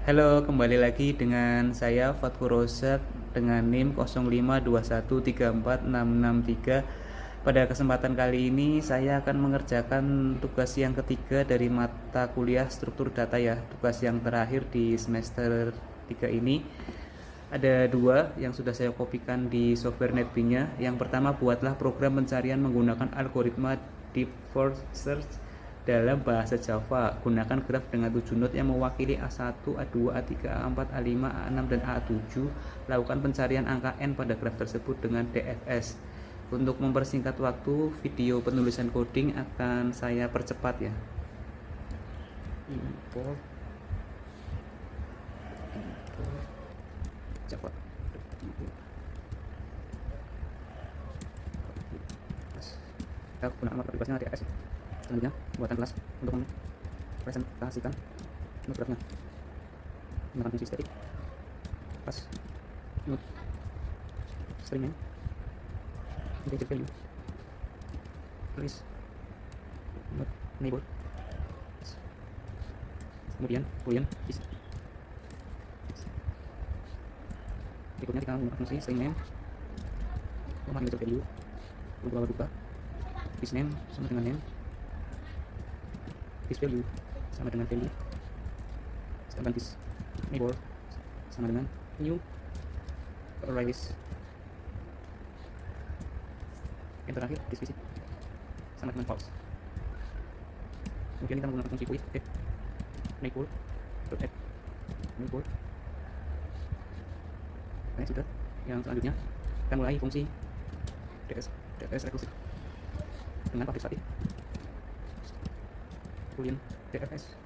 Halo, kembali lagi dengan saya Fatku Rozak dengan NIM 0521346663. Pada kesempatan kali ini saya akan mengerjakan tugas yang ketiga dari mata kuliah struktur data ya. Tugas yang terakhir di semester 3 ini. Ada dua yang sudah saya kopikan di software NetBeans-nya. Yang pertama, buatlah program pencarian menggunakan algoritma deep first search dalam bahasa Java. Gunakan graf dengan 7 node yang mewakili A1, A2, A3, A4, A5, A6, dan A7. Lakukan pencarian angka N pada graf tersebut dengan DFS. Untuk mempersingkat waktu, video penulisan coding akan saya percepat ya. Import Java. Kita gunakan markup bebasnya DFS. Selanjutnya, buatkan kelas untuk mempresentasikan node grafnya. Gunakan fungsi static pas node string name integer value list node neighbor, kemudian boolean is. Berikutnya kita menggunakan fungsi string name integer value berubah buka this name sama dengan name, this value sama dengan value, sedangkan this neighbor sama dengan new array list. Yang terakhir this visit sama dengan false. Kemudian kita menggunakan fungsi quit neighbor add neighbor. Nah, sudah. Yang selanjutnya kita mulai fungsi DFS recursive dengan public static boolean DFS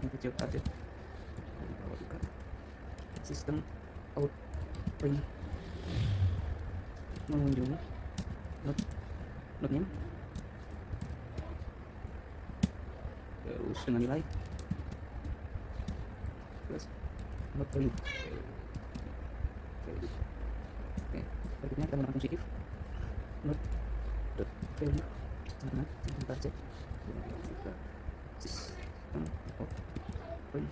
integer target sistem out print mengunjungi node name terus dengan nilai plus node value. Oke, berikutnya kita menggunakan fungsi if node dot value sama dengan target sistem out print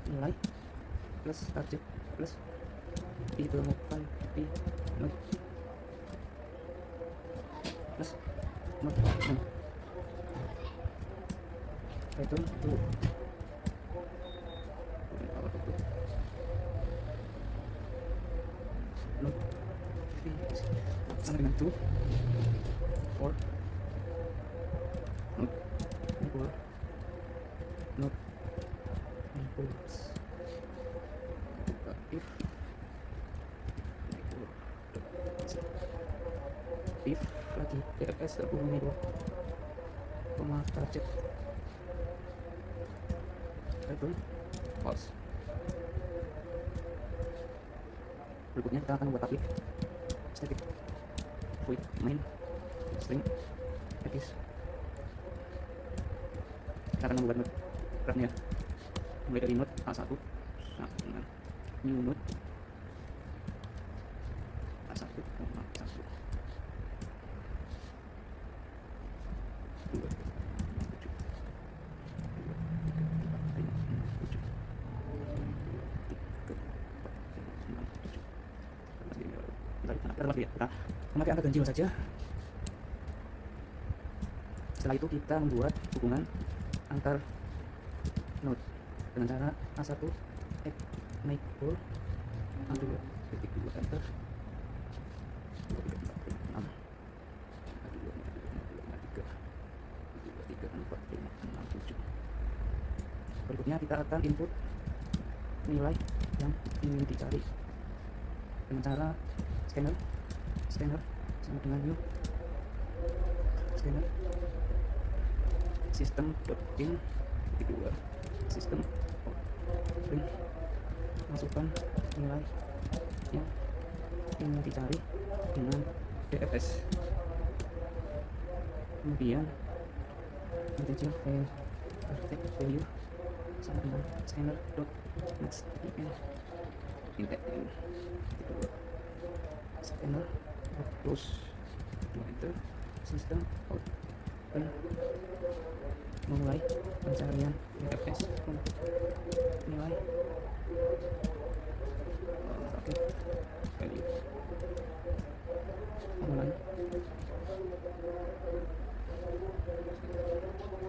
nilai plus target plus ditemukan di node plus node name return to node sama dengan 2 for node neighbor node neighbors if lagi DFS terhubung neighbor koma target return false. Berikutnya kita akan membuat public static void main string edis. Kita akan membuat node grafnya mulai dari node A1 sama dengan new node A1, A1 kita memakai angka ganjil saja. Setelah itu kita membuat hubungan antar node dengan cara A1 add neighbor A2 titik 2 enter 2 3 4 5 6 A2 3 4 5 6 7. Berikutnya kita akan input nilai yang ingin dicari dengan cara scanner sama dengan new scanner sistem in kedua sistem print masukkan nilai yang ingin dicari dengan DFS, kemudian integer value sama dengan scanner dot next index kedua scanner close enter sistem out print Memulai pencarian DFS untuk nilai oke value.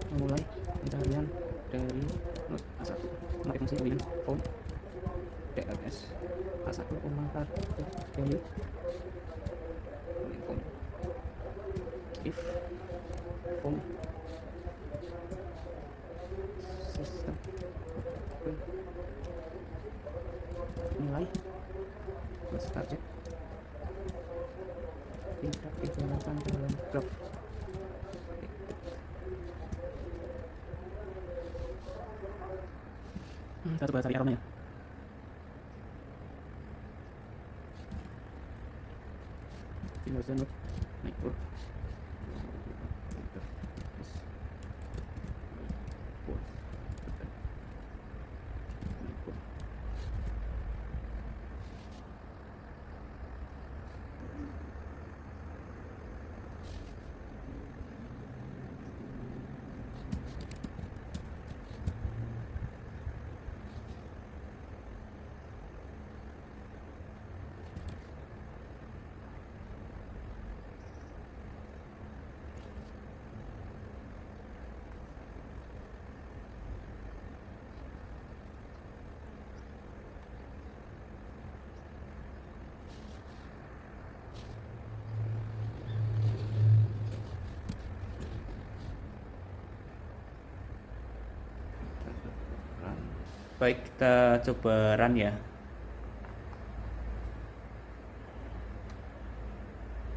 Memulai pencarian dari node A1 memakai fungsi boolean form DFS A1 kartu value boolean form if form sistem nilai plus target tidak digunakan dalam graph. Kita coba cari arrownya ya. Tinggal node naik turun. Baik, kita coba run ya.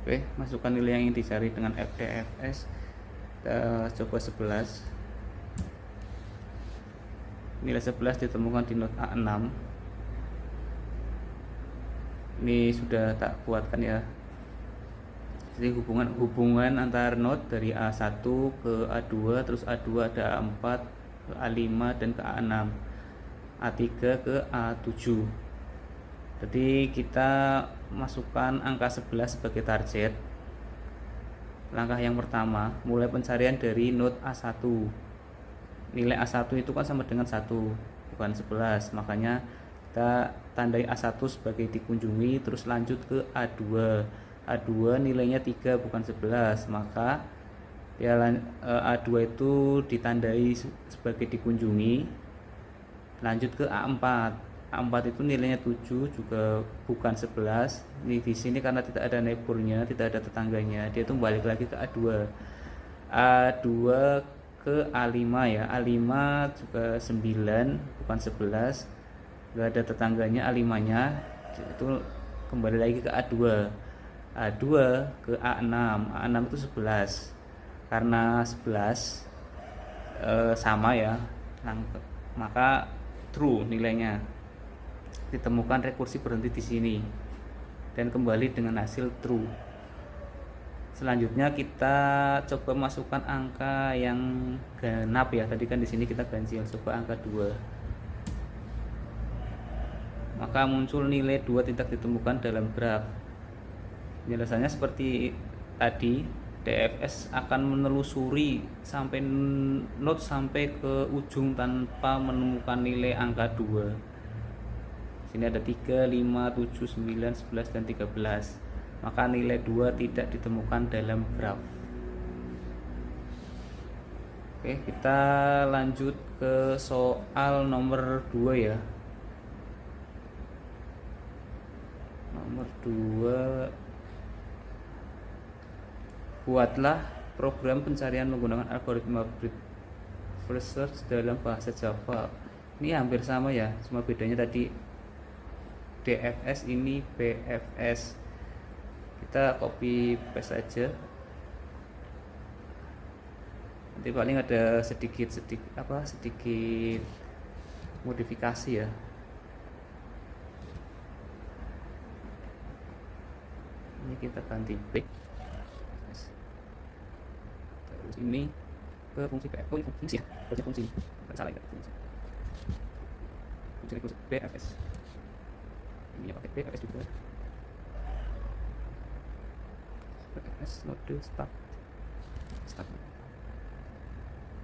Oke, masukkan nilai yang ingin dicari dengan FDFS. Kita coba 11. Nilai 11 ditemukan di node A6. Ini sudah tak buatkan ya. Jadi hubungan antar node dari A1 ke A2, terus A2 ada A4, ke A5 dan ke A6. A3 ke A7. Jadi kita masukkan angka 11 sebagai target. Langkah yang pertama, mulai pencarian dari node A1. Nilai A1 itu kan sama dengan 1, bukan 11. Makanya kita tandai A1 sebagai dikunjungi, terus lanjut ke A2. A2 nilainya 3 bukan 11, maka ya A2 itu ditandai sebagai dikunjungi. Lanjut ke A4. A4 itu nilainya 7 juga bukan 11. Ini di sini karena tidak ada neighbornya, tidak ada tetangganya, dia itu balik lagi ke A2. A2 ke A5 ya. A5 juga 9 bukan 11. Enggak ada tetangganya A5-nya. Itu kembali lagi ke A2. A2 ke A6. A6 itu 11. Karena 11 sama ya. Maka true nilainya, ditemukan rekursi berhenti di sini dan kembali dengan hasil true. Selanjutnya kita coba masukkan angka yang genap ya. Tadi kan di sini kita ganjil, coba angka 2. Maka muncul nilai 2 tidak ditemukan dalam graf. Penjelasannya seperti tadi. DFS akan menelusuri sampai node sampai ke ujung tanpa menemukan nilai angka 2. Sini ada 3, 5, 7, 9, 11 dan 13. Maka nilai 2 tidak ditemukan dalam graf. Oke, kita lanjut ke soal nomor 2 ya. Nomor 2, buatlah program pencarian menggunakan algoritma breadth first search dalam bahasa Java. Ini hampir sama ya, cuma bedanya tadi DFS, ini BFS. Kita copy paste aja. Nanti paling ada sedikit modifikasi ya. Ini kita ganti B. Ini ke fungsi PF, ini fungsi ya, fungsi bukan salah ya, fungsi BFS. Ini ya pakai BFS juga. BFS node start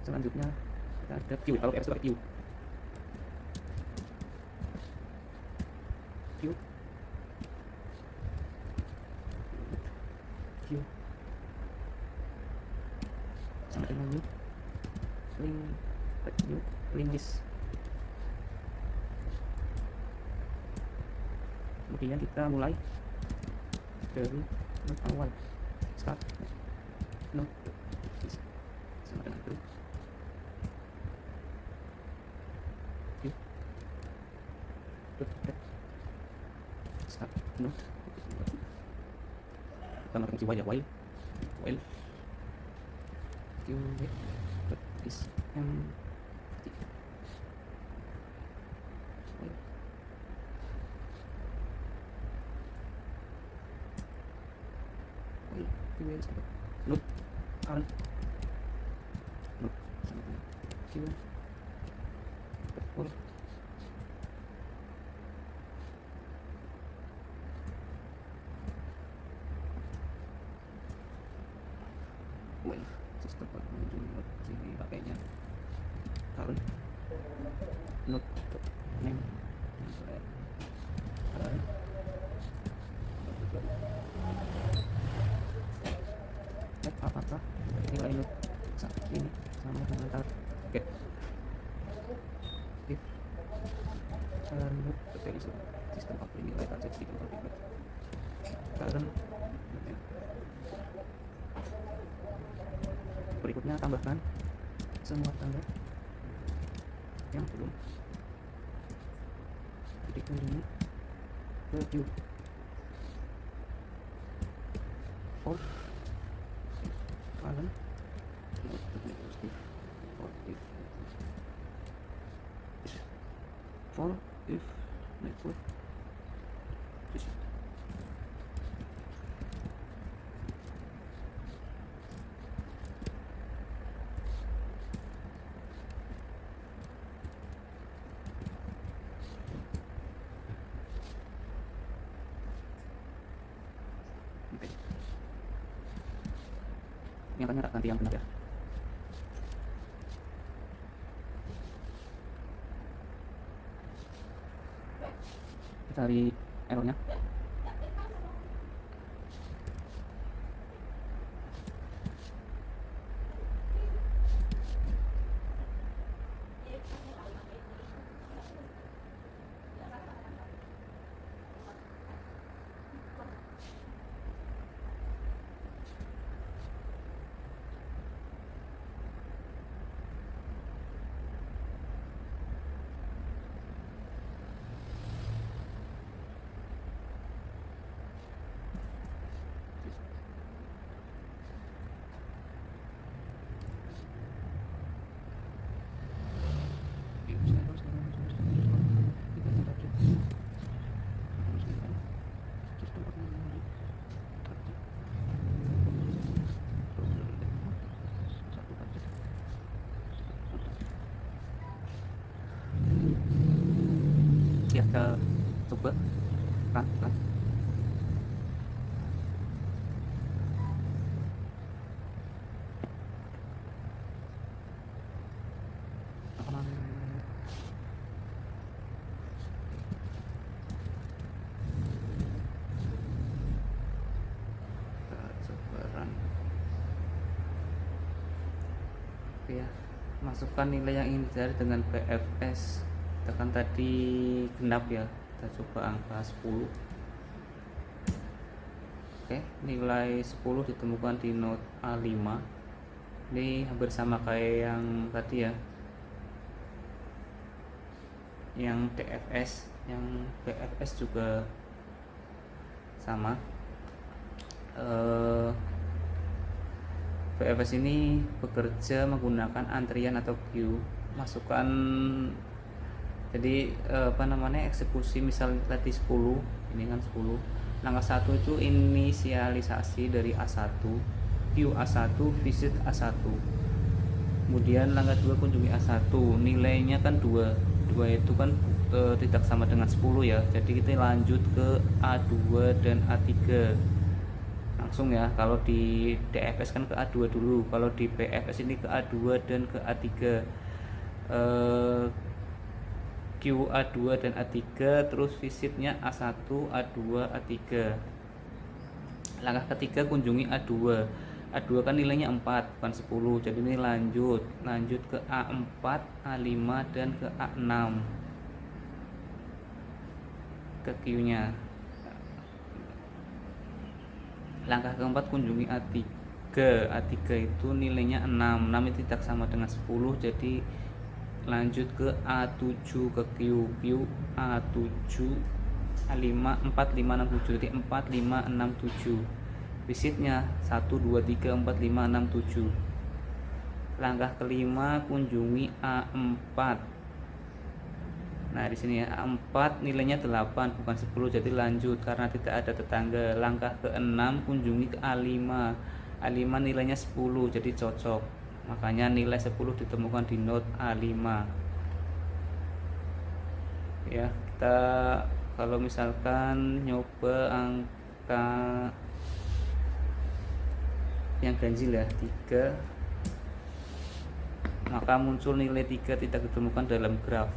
Selanjutnya kita ada Q. Kalau PS itu pakai Q. Q. Q. Sampai dengan new. Link list. Kemudian kita mulai dari not awal, start not sama dengan itu. Start not kita menggunakan while ya, while is yang Note current note Q for well sistem sini pakainya current note name apakah nilai note saat ini sama dengan target if note dari sistem update nilai target di tempat current. Berikutnya tambahkan semua tanggal yang belum dikunjungi ke queue for current for if network ini akan nyata nanti yang benar ya. Kita cari errornya. Ya, kita coba run. Oke ya, masukkan nilai yang ingin dicari dengan PFS. Tekan tadi genap ya, kita coba angka 10. Oke, nilai 10 ditemukan di node A5. Ini hampir sama kayak yang tadi ya, yang DFS, yang BFS juga sama. BFS ini bekerja menggunakan antrian atau queue. Masukkan jadi eksekusi, misal tadi 10, ini kan 10. Langkah 1 itu inisialisasi dari A1, queue A1, visit A1. Kemudian langkah 2 kunjungi A1, nilainya kan 2 itu kan tidak sama dengan 10 ya. Jadi kita lanjut ke A2 dan A3. langsung ya. Kalau di DFS kan ke A2 dulu, kalau di PFS ini ke A2 dan ke A3. Q A2 dan A3, terus visitnya A1, A2, A3. Langkah ketiga kunjungi A2. A2 kan nilainya 4 bukan 10, jadi ini lanjut ke A4, A5 dan ke A6, ke Q nya. Langkah keempat kunjungi A3. A3 itu nilainya 6 itu tidak sama dengan 10, jadi lanjut ke A7 ke Q A7, A5, 4, 5, 6, 7, jadi 4, 5, 6, 7. Visitnya 1, 2, 3, 4, 5, 6, 7. Langkah kelima kunjungi A4. Nah di sini ya, A4 nilainya 8 bukan 10, jadi lanjut karena tidak ada tetangga. Langkah ke-6 kunjungi ke A5. A5 nilainya 10, jadi cocok. Makanya nilai 10 ditemukan di note A5. Ya, kita kalau misalkan nyoba angka yang ganjil ya, 3, maka muncul nilai 3 tidak ditemukan dalam graf.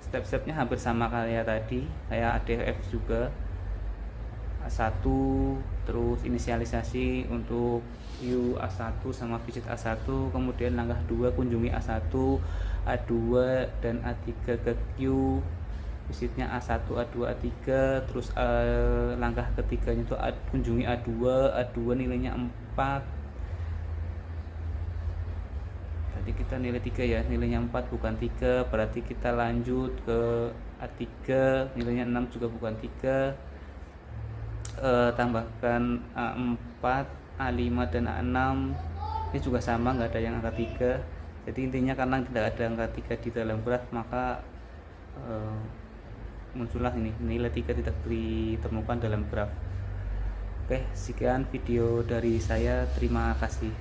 Step-stepnya hampir sama kayak tadi, kayak ADF juga. A1, terus inisialisasi untuk view A1 sama visit A1, kemudian langkah 2 kunjungi A1, A2 dan A3 ke Q, visitnya A1, A2, A3, terus langkah ketiganya itu kunjungi A2 nilainya 4. Tadi kita nilai 3 ya, nilainya 4 bukan 3, berarti kita lanjut ke A3, nilainya 6 juga bukan 3. Tambahkan A4, A5 dan A6, ini juga sama, nggak ada yang angka 3. Jadi intinya karena tidak ada angka 3 di dalam graf, maka muncullah ini nilai 3 tidak ditemukan dalam graf. Oke, sekian video dari saya, terima kasih.